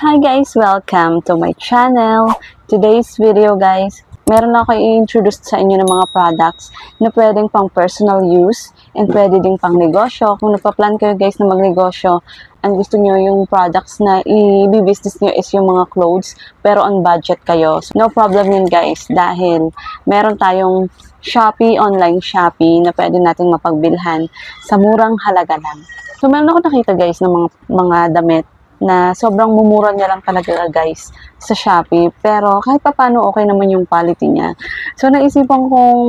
Hi guys! Welcome to my channel. Today's video guys, meron ako i-introduce sa inyo ng mga products na pwedeng pang personal use and pwede ding pang negosyo. Kung nagpa-plan kayo guys na magnegosyo, ang gusto nyo yung products na i-business nyo is yung mga clothes pero on budget kayo. So, no problem yun guys dahil meron tayong Shopee, online Shopee na pwede nating mapagbilhan sa murang halaga lang. So meron ako nakita guys ng mga damit na sobrang mumura niya lang talaga guys sa Shopee. Pero kahit pa paano okay naman yung quality niya. So naisipan kong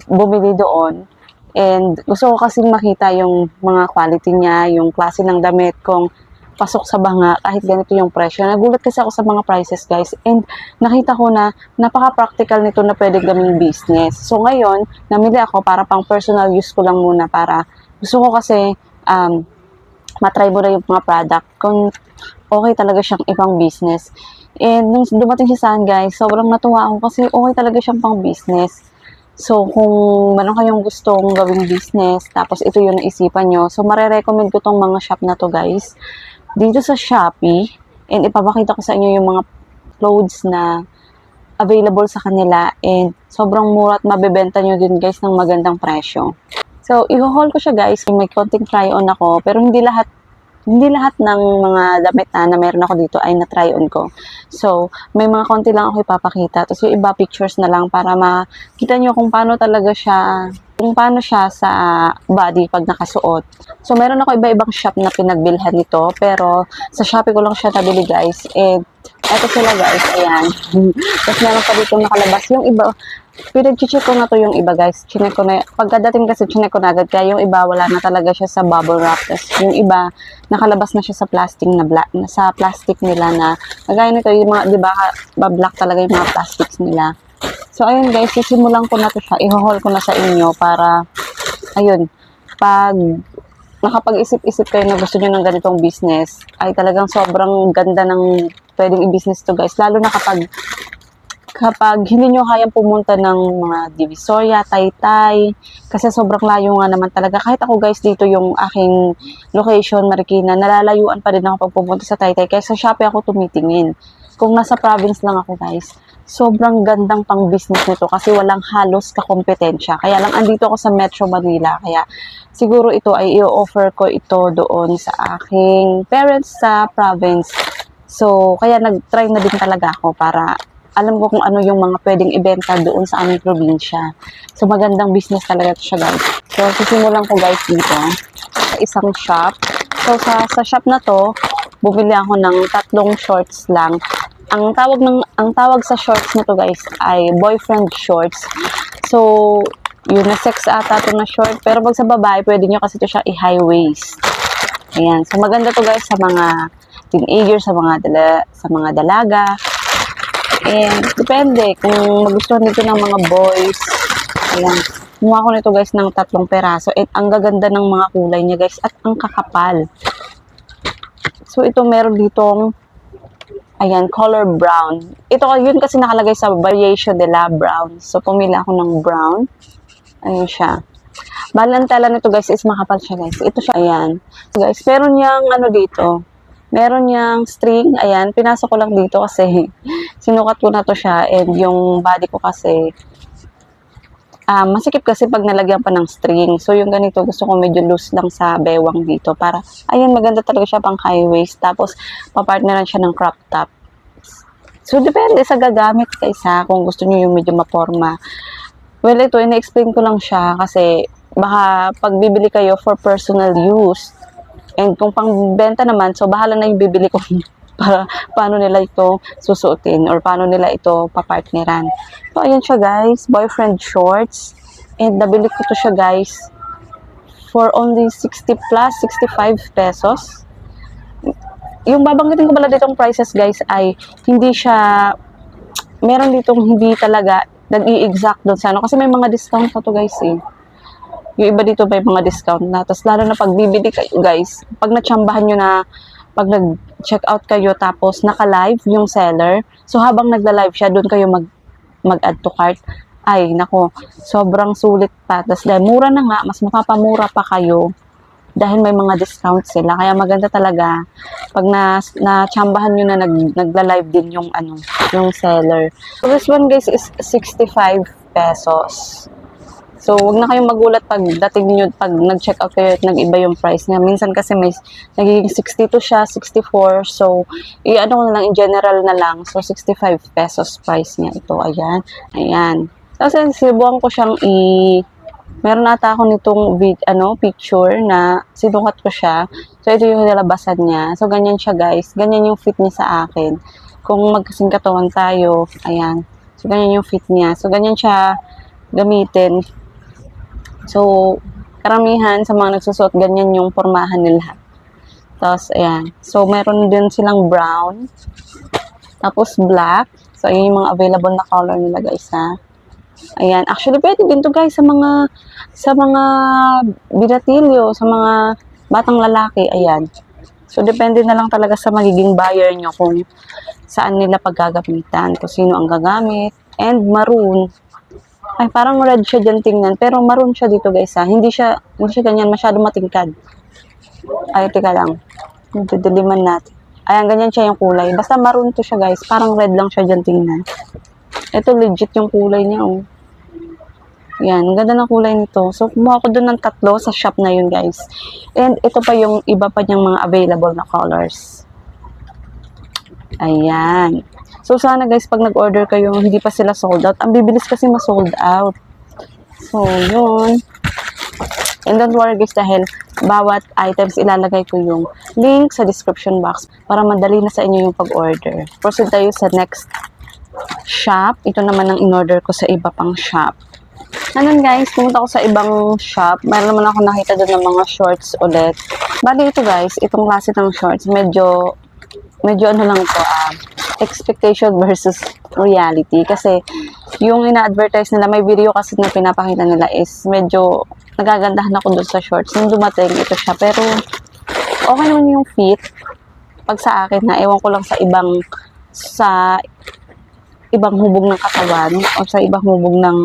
bumili doon. And gusto ko kasi makita yung mga quality niya, yung klase ng damit kung pasok sa banga kahit ganito yung presyo. Nagulat kasi ako sa mga prices guys. And nakita ko na napaka-practical nito na pwede gawing business. So ngayon, namili ako para pang personal use ko lang muna para gusto ko kasi matry mo na yung mga product kung okay talaga siyang ibang business. And nung dumating siya saan guys, sobrang natuwa ako kasi okay talaga siyang pang business. So kung meron kayong gustong gawing business, tapos ito yung naisipan nyo, so marirecommend ko tong mga shop na to guys. Dito sa Shopee, and ipapakita ko sa inyo yung mga clothes na available sa kanila and sobrang mura at mabebenta nyo din guys ng magandang presyo. So, i-haul ko siya guys. May konting try-on ako. Pero hindi lahat ng mga damit na meron ako dito ay na-try-on ko. So, may mga konti lang ako ipapakita. Tapos yung iba pictures na lang para makita nyo kung paano talaga siya, kung paano siya sa body pag nakasuot. So, meron ako iba-ibang shop na pinagbilhan nito. Pero, sa Shopee ko lang siya nabili guys. And, eto sila guys. Ayan. Tapos meron pa dito nakalabas. Yung iba, pinag-check ko na to yung iba guys. Chinek ko na, pagkadating kasi chinek ko na agad. Kaya yung iba wala na talaga siya sa bubble wrap. Tapos yung iba nakalabas na siya sa plastic na sa plastic nila na kagaya nito yung mga, di ba, black talaga yung mga plastics nila. So ayun guys, sisimulan ko na to siya. I-haul ko na sa inyo para ayun, pag nakapag-isip-isip kayo na gusto nyo ng ganitong business, ay talagang sobrang ganda ng pwedeng i-business to guys. Lalo na kapag hindi nyo kayang pumunta ng mga Divisoria, Taytay, kasi sobrang layo nga naman talaga. Kahit ako guys, dito yung aking location, Marikina, nalalayuan pa rin ako pag pumunta sa Taytay. Kaya sa Shopee ako tumitingin. Kung nasa province lang ako guys, sobrang gandang pang business nito kasi walang halos kakompetensya. Kaya lang andito ako sa Metro Manila. Kaya siguro ito ay i-offer ko ito doon sa aking parents sa province. So, kaya nag-try na din talaga ako para alam ko kung ano yung mga pwedeng ibenta doon sa aming probinsya. So, magandang business talaga ito siya, guys. So, sisimulan ko, guys, dito sa isang shop. So, sa shop na to, bumili ako ng 3 shorts lang. Ang tawag sa shorts na to, guys, ay boyfriend shorts. So, yun na sex ata ito na short. Pero pag sa babae, pwede nyo kasi ito siya i-high waist. Ayan. So, maganda to, guys, sa mga teenagers, sa mga dalaga. And depende kung magustuhan nito ng mga boys. Ayan. Kumuha ko nito guys ng 3 peraso. And ang gaganda ng mga kulay niya guys. At ang kakapal. So ito meron ditong ayan, color brown. Ito yun kasi nakalagay sa variation de la brown. So pumili ako ng brown. Ayun siya. Balantala nito guys is makapal siya guys. Ito siya. Ayan. So guys, meron niyang ano dito. Meron niyang string. Ayan, pinasok ko lang dito kasi sinukat ko na to siya. And yung body ko kasi masikip kasi pag nalagyan pa ng string. So yung ganito, gusto ko medyo loose lang sa bewang dito. Para, ayan, maganda talaga siya pang high waist. Tapos, papartneran siya ng crop top. So, depende sa gagamit kaysa kung gusto niyo yung medyo maporma. Well, ito, ina-explain ko lang siya kasi baka pag bibili kayo for personal use. And kung pangbenta naman, so bahala na yung bibili ko para paano nila ito susuotin or paano nila ito papartneran. So, ayan siya guys, boyfriend shorts. And nabili ko to siya guys for only 60 plus, 65 pesos. Yung babanggitin ko pala ditong prices guys ay hindi siya, meron ditong hindi talaga nag-i-exact doon sa ano. Kasi may mga discount pa to guys eh. Yung iba dito may mga discount na. Tapos lalo na pag bibili kayo guys, pag natsambahan nyo na, pag nag-check out kayo tapos naka-live yung seller, so habang nagla-live siya, doon kayo mag-add to cart. Ay, nako, sobrang sulit pa. Tapos dahil mura na nga, mas mapapamura pa kayo dahil may mga discount sila. Kaya maganda talaga pag na-tsambahan nyo na nagla-live din yung yung seller. So this one guys is 65 pesos. So, wag na kayong magulat pag dating nyo, pag nag-check out kayo at nag-iba yung price niya. Minsan kasi may nagiging 62 siya, 64. So, i-ano ko na lang, in general na lang. So, 65 pesos price niya ito. Ayan. Ayan. Tapos, sinubukan ko siyang meron ata ako nitong picture na sinukat ko siya. So, ito yung nilabasan niya. So, ganyan siya guys. Ganyan yung fit niya sa akin. Kung magkasing katawan tayo, ayan. So, ganyan yung fit niya. So, ganyan siya gamitin. So, karamihan sa mga nagsusuot, ganyan yung pormahan nila. Tapos, ayan. So, meron din silang brown. Tapos, black. So, ayan yung mga available na color nila, guys, ha. Ayan. Actually, pwede din to guys, sa mga binatilyo, sa mga batang lalaki. Ayan. So, depende na lang talaga sa magiging buyer nyo kung saan nila paggagamitan, kung sino ang gagamit. And maroon. Ay, parang red siya dyan tingnan. Pero maroon siya dito guys ha. Hindi siya ganyan masyado matingkad. Ay, teka lang. Didiliman natin. Ayan, ganyan siya yung kulay. Basta maroon to siya guys. Parang red lang siya dyan tingnan. Ito legit yung kulay niya oh. Yan, ang ganda ng kulay nito. So, kumuha ko dun ng 3 sa shop na yun guys. And ito pa yung iba pa niyang mga available na colors. Ayan. So, sana guys, pag nag-order kayo, hindi pa sila sold out. Ang bibilis kasi ma-sold out. So, yun. And don't worry guys, dahil bawat items ilalagay ko yung link sa description box para madali na sa inyo yung pag-order. Proceed tayo sa next shop. Ito naman ang in-order ko sa iba pang shop. Ganun guys, pumunta ako sa ibang shop. Mayroon naman ako nakita doon ng mga shorts ulit. Bali ito guys, itong klase ng shorts, medyo ano lang ito, expectation versus reality. Kasi, yung ina-advertise nila, may video kasi na pinapakita nila is medyo nagagandahan ako doon sa shorts. Nung dumating, ito siya. Pero, okay naman yung fit. Pag sa akin na, ewan ko lang sa ibang hubog ng katawan o sa ibang hubog ng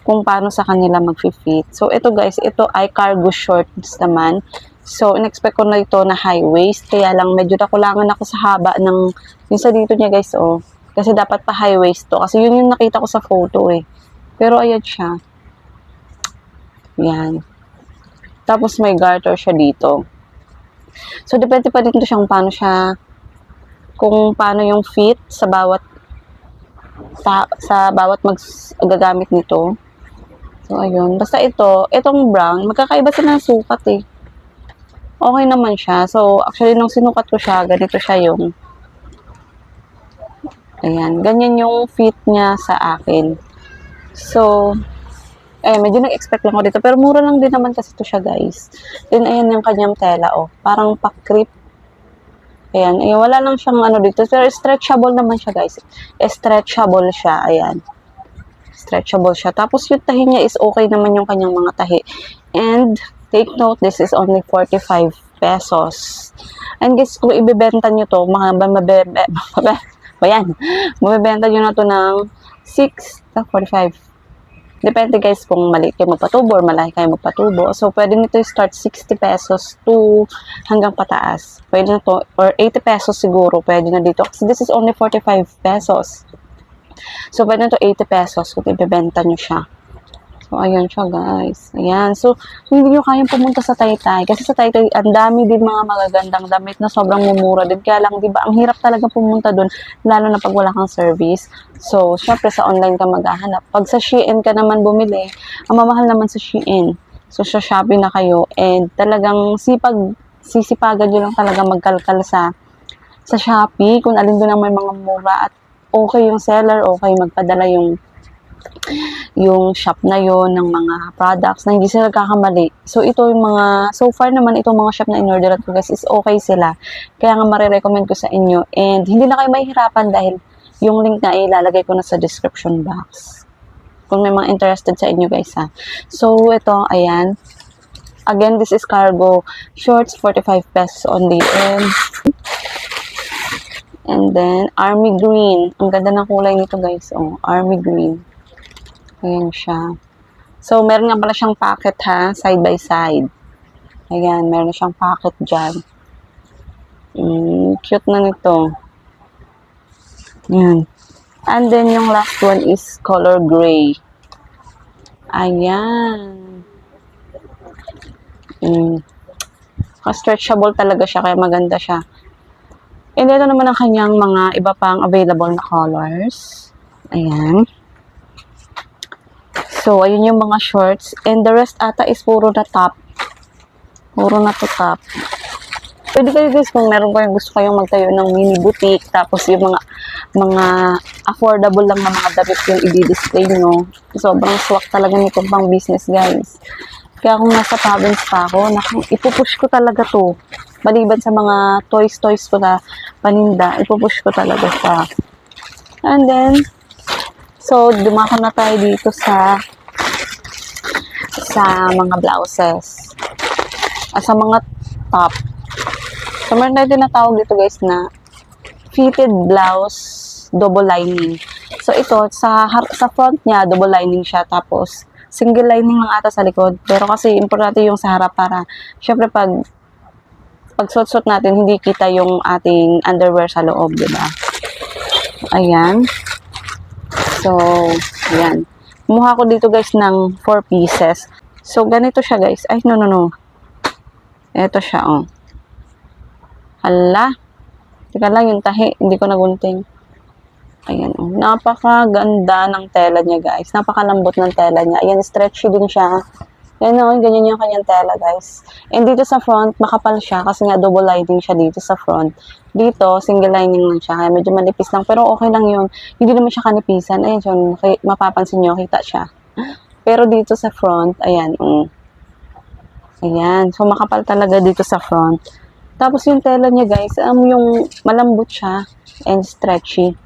kung paano sa kanila mag-fit. So, ito guys, ito ay cargo shorts naman. So, in-expect ko na ito na high waist. Kaya lang, medyo nakulangan ako sa haba ng, yung sa dito niya guys, oh. Kasi dapat pa high waist to. Kasi yun yung nakita ko sa photo eh. Pero ayan siya. Yan. Tapos may garter siya dito. So, depende pa dito siyang kung paano yung fit sa bawat gagamit nito. So, ayun. Basta itong brown, magkakaiba sila ng sukat eh. Okay naman siya. So, actually, nung sinukat ko siya, ganito siya yung ayan. Ganyan yung fit niya sa akin. So, medyo nag-expect lang ako dito. Pero mura lang din naman kasi ito siya, guys. Then, ayan yung kanyang tela, oh. Parang pa-creep. Ayan. Wala lang siyang dito. Pero stretchable naman siya, guys. Stretchable siya. Ayan. Stretchable siya. Tapos, yung tahi niya is okay naman yung kanyang mga tahi. And, take note, this is only 45 pesos. And guys, kung ibebenta nyo to, mabibenta nyo na to ng 45. Depende guys kung maliit kayo magpatubo or malaki kayo magpatubo. So, pwede nito start 60 pesos to hanggang pataas. Pwede na to, or 80 pesos siguro, pwede na dito. Kasi this is only 45 pesos. So, pwede na to 80 pesos kung ibebenta nyo siya. So, ayan siya, guys. Ayan. So, hindi nyo kayang pumunta sa Taytay. Kasi sa Taytay, ang dami din mga magagandang damit na sobrang mumura din. Kaya lang, di ba, ang hirap talaga pumunta dun, lalo na pag wala kang service. So, syempre, sa online ka maghahanap. Pag sa Shein ka naman bumili, ang mamahal naman sa Shein. So, sa Shopee na kayo. And talagang sisipagan nyo lang talaga magkalkal sa Shopee. Kung alin doon ang may mga mura at okay yung seller, okay magpadala yung shop na yon ng mga products na hindi sila kakamali. So, ito yung so far naman, itong mga shop na in-orderan ko guys is okay sila. Kaya nga marirecommend ko sa inyo. And hindi na kayo mahihirapan dahil yung link na ilalagay ko na sa description box. Kung may mga interested sa inyo guys ha. So, ito, ayan. Again, this is cargo shorts, 45 pesos only. And then, army green. Ang ganda ng kulay nito guys. Oh, army green. Ayan siya. So, meron nga pala siyang pocket ha, side by side. Ayan, meron na siyang pocket dyan. Cute na nito. Ayan. And then, yung last one is color gray. Ayan. Stretchable talaga siya, kaya maganda siya. And ito naman ang kanyang mga iba pang available na colors. Ayan. So, ayun yung mga shorts. And the rest ata is puro na top. Puro na to top. Pwede kayo guys, kung meron kayong gusto kayong magtayo ng mini boutique, tapos yung mga affordable lang na mga damit yung i-display nyo. Sobrang swak talaga nitong pang business guys. Kaya kung nasa province pa ako, ipupush ko talaga to. Maliban sa mga toys ko na paninda, ipupush ko talaga siya. And then, so, dumako na tayo dito sa mga blouses. Sa mga top. So, meron tayo tinatawag dito guys na fitted blouse, double lining. So, ito, sa front niya, double lining siya. Tapos, single lining lang ata sa likod. Pero kasi, importante yung sa harap para, syempre, pag suot-suot natin, hindi kita yung ating underwear sa loob, diba? Ayan. So, ayan. Kumuha ko dito guys ng 4 pieces. So, ganito siya guys. Ay, no. Ito siya, oh. Hala. Teka lang, yung tahi. Hindi ko nagunting. Ayan, oh. Napakaganda ng tela niya guys. Napakalambot ng tela niya. Ayan, stretchy din siya. Ayan, oh. Ganyan yung kanyang tela guys. And dito sa front, makapal siya kasi nga double lining siya dito sa front. Dito, single lining lang siya. Kaya medyo manipis lang. Pero okay lang yun. Hindi naman siya kanipisan. Ayan, so, mapapansin nyo, kita siya. Pero dito sa front, ayan. Ayan. So, makapal talaga dito sa front. Tapos yung tela niya guys, yung malambot siya and stretchy.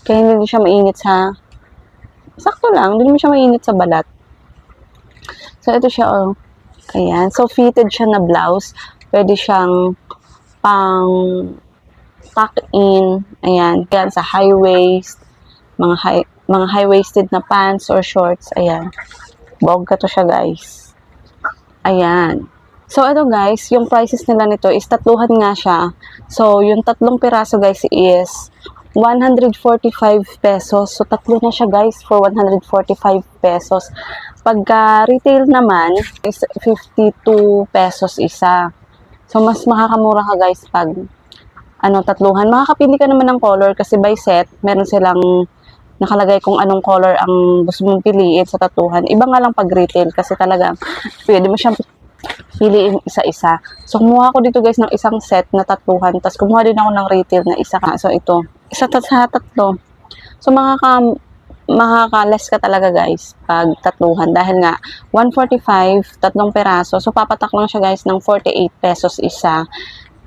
Kaya hindi siya mainit sa... Sakto lang. Hindi naman siya mainit sa balat. So, ito siya, oh. Ayan. So, fitted siya na blouse. Pwede siyang pang tuck-in. Ayan. Kaya sa high waist. Mga high-waisted na pants or shorts. Ayan. Bongga to siya, guys. Ayan. So, ito guys, yung prices nila nito is tatluhan nga siya. So, yung tatlong piraso guys is 145 pesos. So, tatlo na siya guys for 145 pesos. Pagka retail naman is 52 pesos isa. So, mas makakamura ka guys pag tatluhan. Makakapili ka naman ng color kasi by set, meron silang nakalagay kung anong color ang gusto mong piliin sa tatluhan. Iba nga lang pag retail kasi talaga pwede mo siyang piliin isa-isa. So, kumuha ko dito guys ng isang set na tatluhan. Tapos, kumuha din ako ng retail na isa ka. So, ito. Isa sa tatlo. So, makaka-less ka talaga guys pag tatluhan. Dahil nga, 145, tatlong peraso. So, papatak lang siya guys ng 48 pesos isa.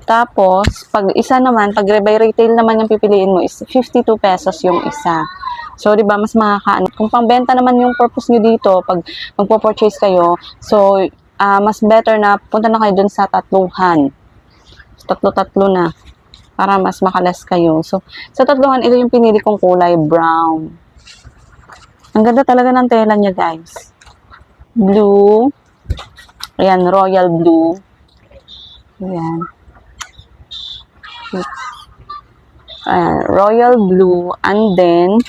Tapos, pag isa naman, pag by retail naman yung pipiliin mo is 52 pesos yung isa. So, di ba, mas kung pangbenta naman yung purpose nyo dito, pag magpo-purchase kayo, so, mas better na punta na kayo dun sa tatluhan. Tatlo-tatlo na. Para mas makalas kayo. So, sa tatluhan, ito yung pinili kong kulay brown. Ang ganda talaga ng tela niya, guys. Blue. Ayan, royal blue. Ayan. Ayan, royal blue. And then,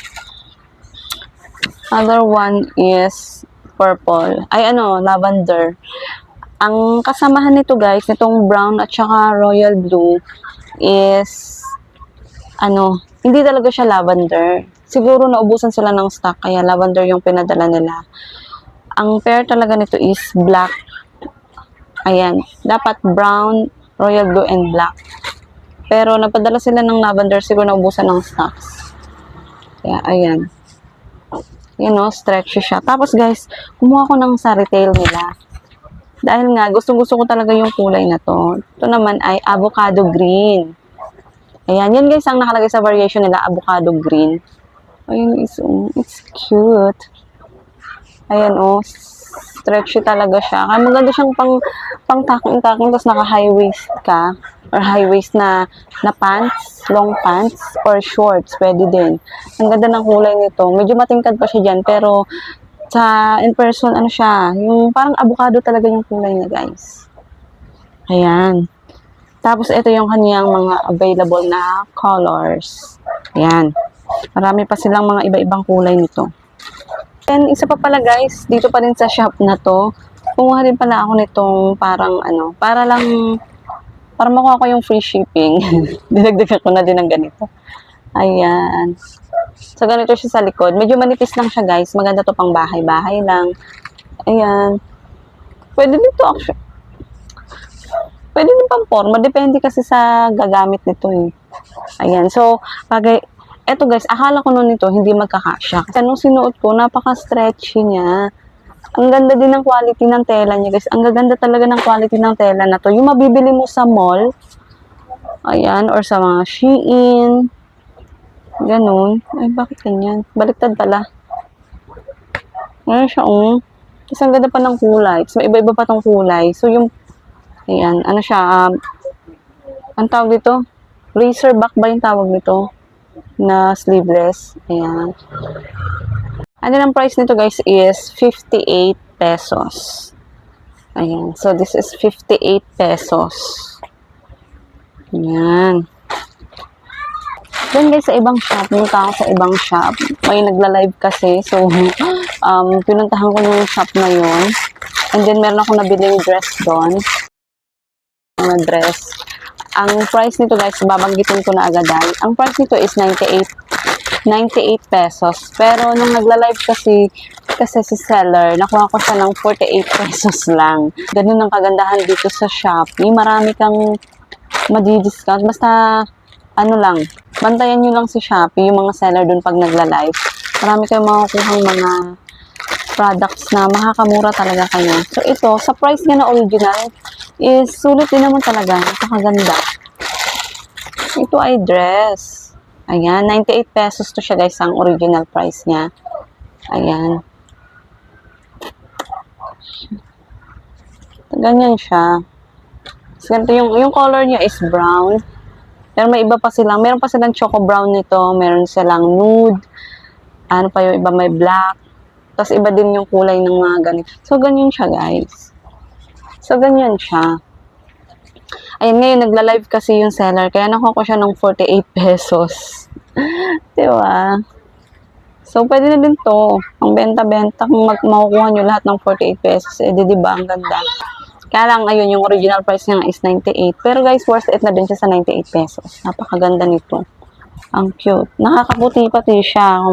other one is purple. Ay, lavender. Ang kasamahan nito, guys, nitong brown at saka royal blue is, hindi talaga siya lavender. Siguro naubusan sila ng stock, kaya lavender yung pinadala nila. Ang pair talaga nito is black. Ayan. Dapat brown, royal blue, and black. Pero nagpadala sila ng lavender, siguro naubusan ng stocks. Kaya, ayan. Stretchy siya. Tapos guys, kumuha ko ng sa retail nila. Dahil nga, gustong-gusto ko talaga yung kulay na to. Ito naman ay avocado green. Ayan, yan guys ang nakalagay sa variation nila, avocado green. Ayun, it's cute. Ayan, stretchy talaga siya. Kaya maganda siyang pang taking, tapos naka-high waist ka. Or high waist na pants, long pants, or shorts, pwede din. Ang ganda ng kulay nito. Medyo matingkad pa siya dyan, pero Sa in person, ano siya, yung parang avocado talaga yung kulay niya, guys. Ayan. Tapos, ito yung kaniyang mga available na colors. Ayan. Marami pa silang mga iba-ibang kulay nito. And isa pa pala, guys, dito pa rin sa shop na to, kumuha din pala ako nitong parang ano, para makuha ko yung free shipping. Dinagdagan ko na din ng ganito. Ayan. So, ganito siya sa likod. Medyo manipis lang siya, guys. Maganda to pang bahay-bahay lang. Ayan. Pwede din to, actually. Pwede din pang forma. Depende kasi sa gagamit nito, eh. Ayan. So, eto, guys, akala ko nun nito, hindi magkakasya. Kasi nung sinuot ko, napaka-stretchy niya. Ang ganda din ng quality ng tela niya, guys. Ang gaganda talaga ng quality ng tela na to. Yung mabibili mo sa mall, ayan, or sa mga Shein, ganun. Ay, bakit ganyan? Baliktad pala. Ngayon siya, Tapos ang ganda pa ng kulay. Tapos may iba-iba pa tong kulay. So, yung, ayan, ano siya, ang tawag dito? Racerback ba yung tawag nito? Na sleeveless. Ayan. Ano ang price nito, guys, is 58 pesos. Ayan. So, this is 58 pesos. Ayan. Then, guys, sa ibang shop, punta ako sa ibang shop. May nagla-live kasi. So, pinuntahan ko yung shop na yun. And then, meron ako nabiling dress doon. Mga dress. Ang price nito, guys, babanggitin ko na agad. Ang price nito is 98 pesos. Pero nung nagla-live kasi si seller, nakuha ko siya ng 48 pesos lang. Ganun ang kagandahan dito sa Shopee. Marami kang madi-discount. Basta, ano lang, bantayan nyo lang si Shopee, yung mga seller dun pag nagla-live. Marami kayong makukuhang mga products na makakamura talaga kayo. So, ito, sa price niya na original, is sulit din naman talaga. Napakaganda. Ito ay dress. Ayan, 98 pesos to siya, guys, ang original price niya. Ayan. Ganyan siya. So, ganito yung color niya is brown. Pero may iba pa silang, meron pa silang choco brown nito, meron silang nude, ano pa yung iba, may black, tapos iba din yung kulay ng mga ganito. So, ganyan siya, guys. So, ganyan siya. Ayun, ngayon, nagla-live kasi yung seller, kaya nakuha ko siya ng 48 pesos. Diba? So, pwede na din to. Ang benta-benta, kung makukuha nyo lahat ng 48 pesos, diba, ang ganda. Kaya lang, ayun, yung original price niya is 98. Pero guys, worth it na din siya sa 98 pesos. Napakaganda nito. Ang cute. Nakakaputi pati siya.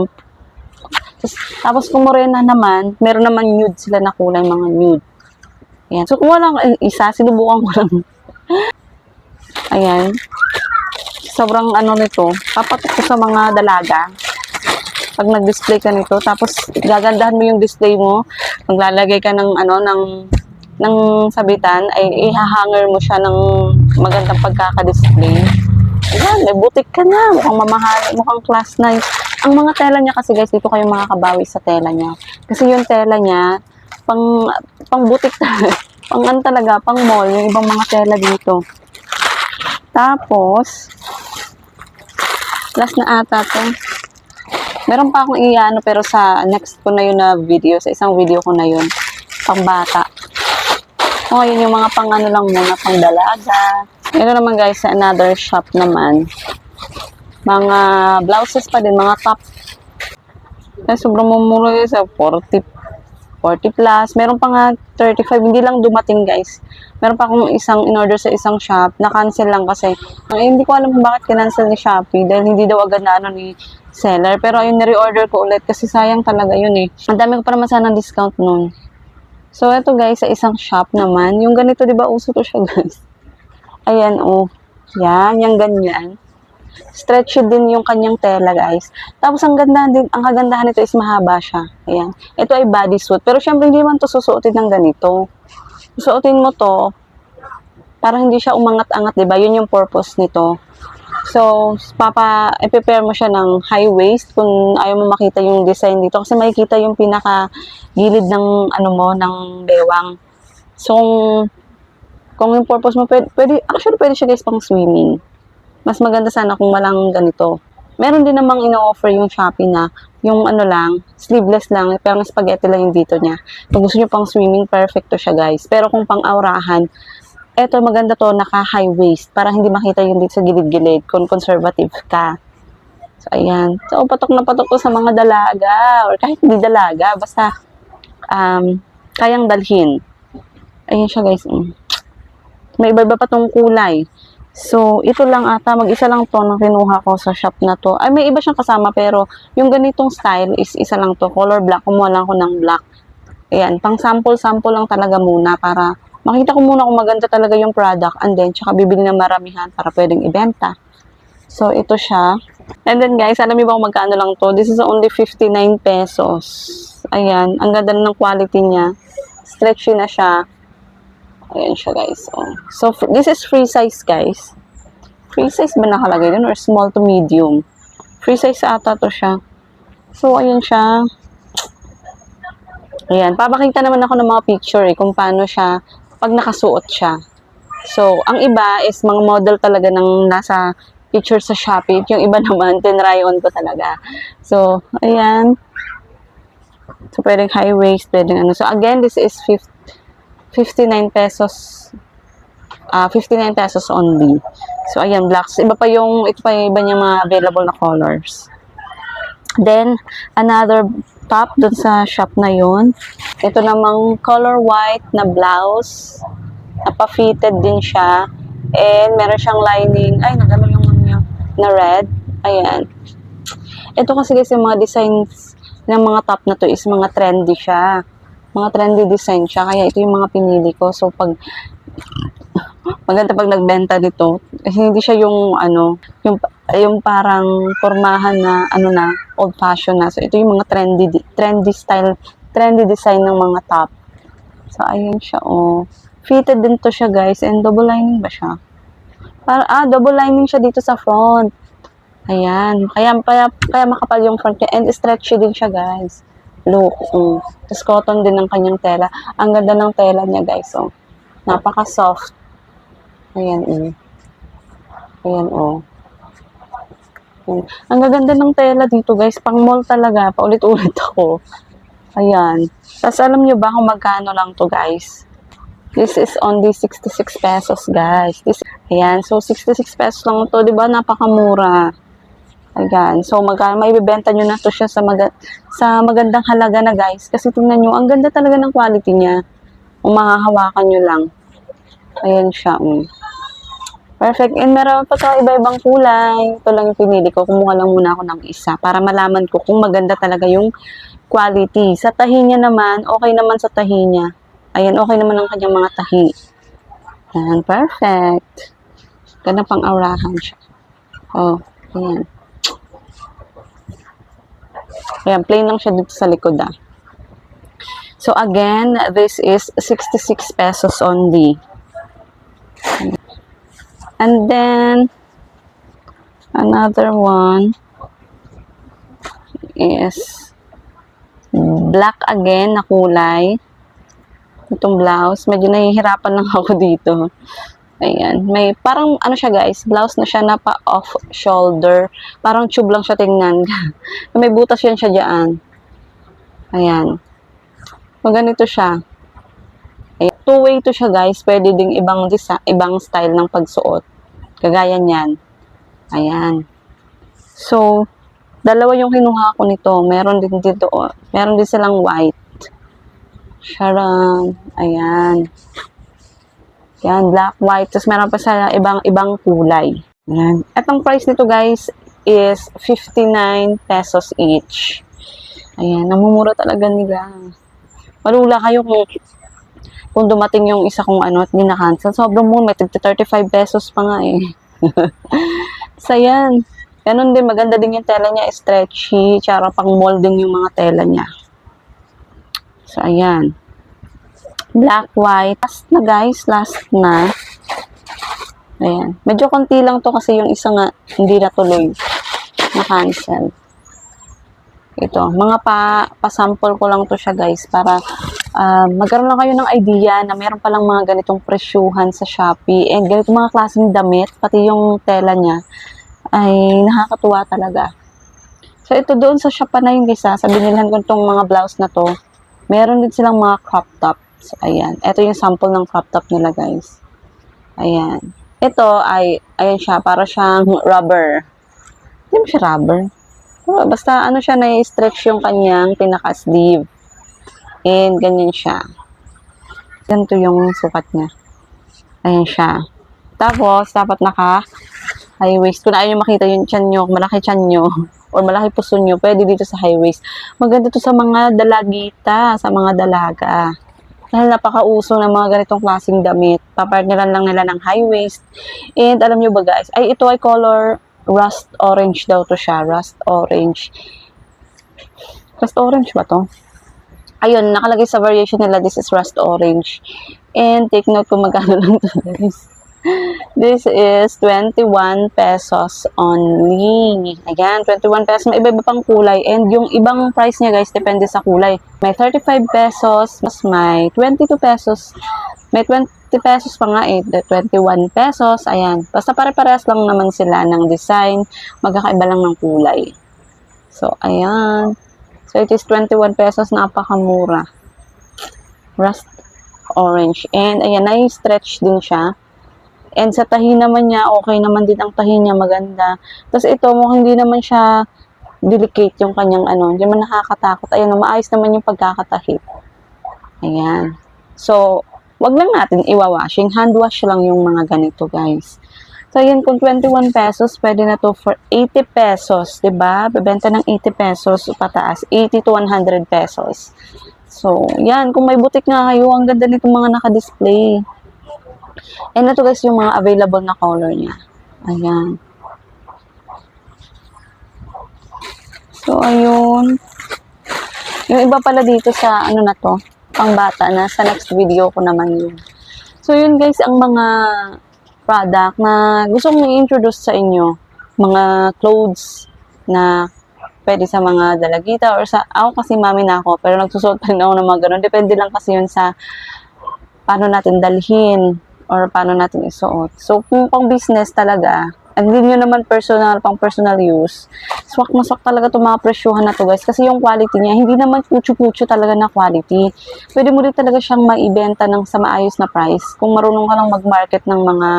Tapos kung morena naman, meron naman nude sila na kulay, mga nude. Ayan. So, kung walang isa, sinubukan ko lang. Ayan. Sobrang ano nito. Papatok ko sa mga dalaga. Pag nag-display ka nito, tapos gagandahan mo yung display mo, maglalagay ka ng ng sabitan, ay ihahanger mo siya ng magandang pagkaka-display. Ayan, may butik ka na. Mukhang mamahal, mukhang class 9. Ang mga tela niya kasi, guys, dito kayo makakabawi sa tela niya. Kasi yung tela niya, pang butik pang ano talaga, pang mall, yung ibang mga tela dito. Tapos, last na ata to. Meron pa akong iano, pero sa next ko na yun na video, sa isang video ko na yun, pang bata. O, yun yung mga pang ano lang muna, pang dalaga. Ito naman, guys, sa another shop naman. Mga blouses pa din, mga top. Kaya sobrang mumura guys, 40 plus. Meron pa nga 35, hindi lang dumating, guys. Meron pa akong isang in-order sa isang shop, na-cancel lang kasi. Hindi ko alam kung bakit kinancel ni Shopee, dahil hindi daw agad na ano ni seller. Pero ayun, na-reorder ko ulit kasi sayang talaga yun eh. Ang dami ko pa naman sana discount nun. So, ito guys, sa isang shop naman, yung ganito, di ba, uso to siya, guys. Ayan, yan, yung ganyan. Stretchy din yung kanyang tela, guys. Tapos, ang kagandahan nito is mahaba siya. Ayan. Ito ay bodysuit. Pero, syempre, hindi man to susuotin ng ganito. Susuotin mo to, para hindi siya umangat-angat, di ba? Yun yung purpose nito. So, i-prepare mo siya ng high waist kung ayaw mo makita yung design dito. Kasi makikita yung pinaka-gilid ng, ng bewang. So, kung yung purpose mo, actually, pwede siya guys pang swimming. Mas maganda sana kung walang ganito. Meron din namang ino-offer yung Shopee na yung ano lang, sleeveless lang, parang spaghetti lang yung dito niya. Kung gusto niyo pang swimming, perfect to siya guys. Pero kung pang aurahan, eto maganda to, naka-high waist, para hindi makita yung dito sa gilid-gilid kung conservative ka. So, ayan. So, patok na patok to sa mga dalaga, or kahit hindi dalaga, basta kayang dalhin. Ayan siya guys. May iba-iba pa tong kulay. So, ito lang ata, mag-isa lang to na kinuha ko sa shop na to. Ay, may iba siyang kasama, pero yung ganitong style is isa lang to, color black. Kumuha lang ko ng black. Ayan, pang sample-sample lang talaga muna para makita ko muna kung maganda talaga yung product, and then, tsaka bibili ng maramihan para pwedeng ibenta. So, ito siya. And then, guys, alam niyo ba kung magkano lang to? This is only 59 pesos. Ayan, ang ganda ng quality niya. Stretchy na siya. Ayan siya guys. Oh. So, this is free size guys. Free size ba nakalagay dun? Or small to medium? Free size ata to siya. So, ayan siya. Ayan. Papakita naman ako ng mga picture kung paano siya pag nakasuot siya. So, ang iba is mga model talaga ng nasa picture sa Shopee. Yung iba naman, tinry on ko talaga. So, ayan. So, pwedeng high waist, pwedeng ano. So, again, this is 59 pesos. 59 pesos only. So, ayan, blacks. Ito pa yung iba niya mga available na colors. Then, another top dun sa shop na yun. Ito namang color white na blouse. Napa-fitted din siya. And, meron siyang lining. Ay, nagano yung niya na red. Ayan. Ito kasi yung mga designs ng mga top na to is mga trendy siya. Mga trendy design siya. Kaya ito yung mga pinili ko. So, pag maganda pag nagbenta dito, hindi siya yung ano, yung parang formahan na ano na, old fashion na. So, ito yung mga trendy style, trendy design ng mga top. So, ayun siya, oh. Fitted din to siya, guys. And double lining ba siya? Double lining siya dito sa front. Ayan. Kaya makapal yung front niya. And stretchy din siya, guys. Look. Tapos cotton din ng kanyang tela. Ang ganda ng tela niya, guys. Oh. Napaka-soft. Ayan. Ayan, oh. Ayan. Ang gaganda ng tela dito, guys. Pang mall talaga. Paulit-ulit ako. Ayan. Tapos alam nyo ba kung magkano lang to, guys? This is only 66 pesos, guys. Ayan. So, 66 pesos lang to. Diba? Napakamura. Ayan. So, may bibenta nyo na to siya sa magandang halaga na, guys. Kasi tingnan nyo, ang ganda talaga ng quality niya. Kung mahahawakan nyo lang. Ayan siya. Perfect. And meron pa ito iba-ibang kulay. Ito lang yung pinili ko. Kumuha lang muna ako ng isa para malaman ko kung maganda talaga yung quality. Sa tahi niya naman, okay naman sa tahi niya. Ayan, okay naman ang kanyang mga tahi. Ayan, perfect. Ganda pang aurahan siya. Oh, ayan. Ayan, plain lang siya dito sa likod, So, again, this is 66 pesos only. And then, another one is black again na kulay. Itong blouse. Medyo nahihirapan lang ako dito. Ayan. May parang, ano siya guys, blouse na siya na pa-off shoulder. Parang tube lang siya tingnan. May butas yan siya dyan. Ayan. So, ganito siya. Ayan. Two-way to siya guys. Pwede ding ibang style ng pagsuot. Kagaya niyan. Ayan. So, dalawa yung kinuha ko nito. Meron din dito. Meron din silang white. Sharon. Ayan. Ayan, black, white. Tapos meron pa sa ibang kulay. Ayan. Itong price nito guys is 59 pesos each. Ayan, namumura talaga nila. Malula kayo kung dumating yung isa kong ano at hindi na-cancel. Sobrang mura. May 35 pesos pa nga eh. So, ayan. Ganun din, maganda din yung tela niya. Stretchy. Tsara pang molding yung mga tela niya. So, ayan. Black, white. Last na guys. Last na. Ayan. Medyo konti lang to kasi yung isa nga hindi natuloy. Na-cancel. Ito. Mga pa-sample ko lang to siya guys. Para magkaroon lang kayo ng idea na meron palang mga ganitong presyuhan sa Shopee. And ganitong mga klaseng damit. Pati yung tela niya. ay nakakatuwa talaga. So, ito doon sa shop pa na yung isa, sa binilhan ko itong mga blouse na to, meron din silang mga crop tops. Ayan. Ito yung sample ng crop top nila, guys. Ayan. Ito ay, ayan siya, para siyang rubber. Hindi mo siya rubber. Oh, basta ano siya, na-stretch yung kanyang pinaka-sleeve. And ganyan siya. Ganito yung sukat niya. Ayan siya. Tapos, dapat high waist. Kung ayaw nyo makita yung tiyan nyo, malaki tiyan nyo, or malaki puso nyo, pwede dito sa high waist. Maganda to sa mga dalagita, sa mga dalaga. Dahil napakauso ng mga ganitong klaseng damit. Papartneran lang nila ng high waist. And alam nyo ba guys, ay ito ay color rust orange daw to siya. Rust orange. Rust orange ba to? Ayun, nakalagay sa variation nila, this is rust orange. And take note kung magkano lang to guys. This is 21 pesos only. Ayan, 21 pesos. May iba-iba pang kulay. And yung ibang price niya guys, depende sa kulay. May 35 pesos, mas may 22 pesos. May 20 pesos pa nga eh. 21 pesos. Ayan. Basta pare-parehas lang naman sila ng design. Magkakaiba lang ng kulay. So, ayan. So, it is 21 pesos. Napakamura. Rust orange. And, ayan, na-stretch din siya. And sa tahi naman niya, okay naman din ang tahi niya, maganda. Tapos ito, hindi naman siya delicate yung kanyang hindi man nakakatakot. Ayan, maayos naman yung pagkakatahi. Ayan. So, wag lang natin iwawashing. Hand wash lang yung mga ganito, guys. So, ayan, kung 21 pesos, pwede na to for 80 pesos. Diba? Bebenta ng 80 pesos pataas. 80 to 100 pesos. So, yan. Kung may butik nga kayo, ang ganda nitong mga naka-display. And ito guys, yung mga available na color niya. Ayan. So, ayun. Yung iba pala dito sa, na to, pang bata na, sa next video ko naman yun. So, yun guys, ang mga product na gusto kong i-introduce sa inyo. Mga clothes na pwede sa mga dalagita or sa, ako kasi mami na ako, pero nagsusuot pa rin ako ng mga ganun. Depende lang kasi yun sa paano natin dalhin or paano natin isuot. So, kung pang business talaga, and hindi nyo naman pang personal use, swak na swak talaga itong mga presyuhan na to guys. Kasi yung quality niya, hindi naman pucho-pucho talaga na quality. Pwede mo rin talaga siyang maibenta ng sa maayos na price kung marunong ka lang mag-market ng mga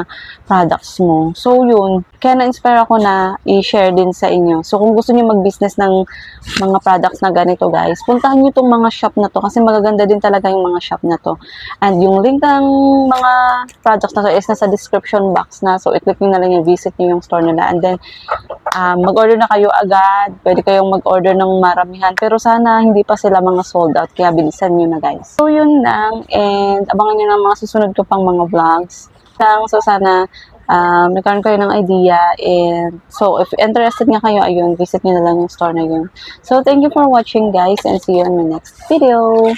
products mo. So, yun. Kaya na-inspire ako na i-share din sa inyo. So, kung gusto niyo mag-business ng mga products na ganito guys, puntahan niyo itong mga shop na to kasi magaganda din talaga yung mga shop na to. And yung link ng mga products na to is nasa description box na. So, i-click nyo na lang yung visit nyo yung store nila. And then, mag-order na kayo agad. Pwede kayong mag-order ng maramihan. Pero sana hindi pa sila mga sold out. Kaya bilisan nyo na guys. So, yun lang. And abangan nyo ng mga susunod ko pang mga vlogs. So, sana nagkaroon kayo ng idea. And so, if interested nga kayo, ayun, visit nyo na lang yung store na yun. So, thank you for watching guys. And see you in my next video.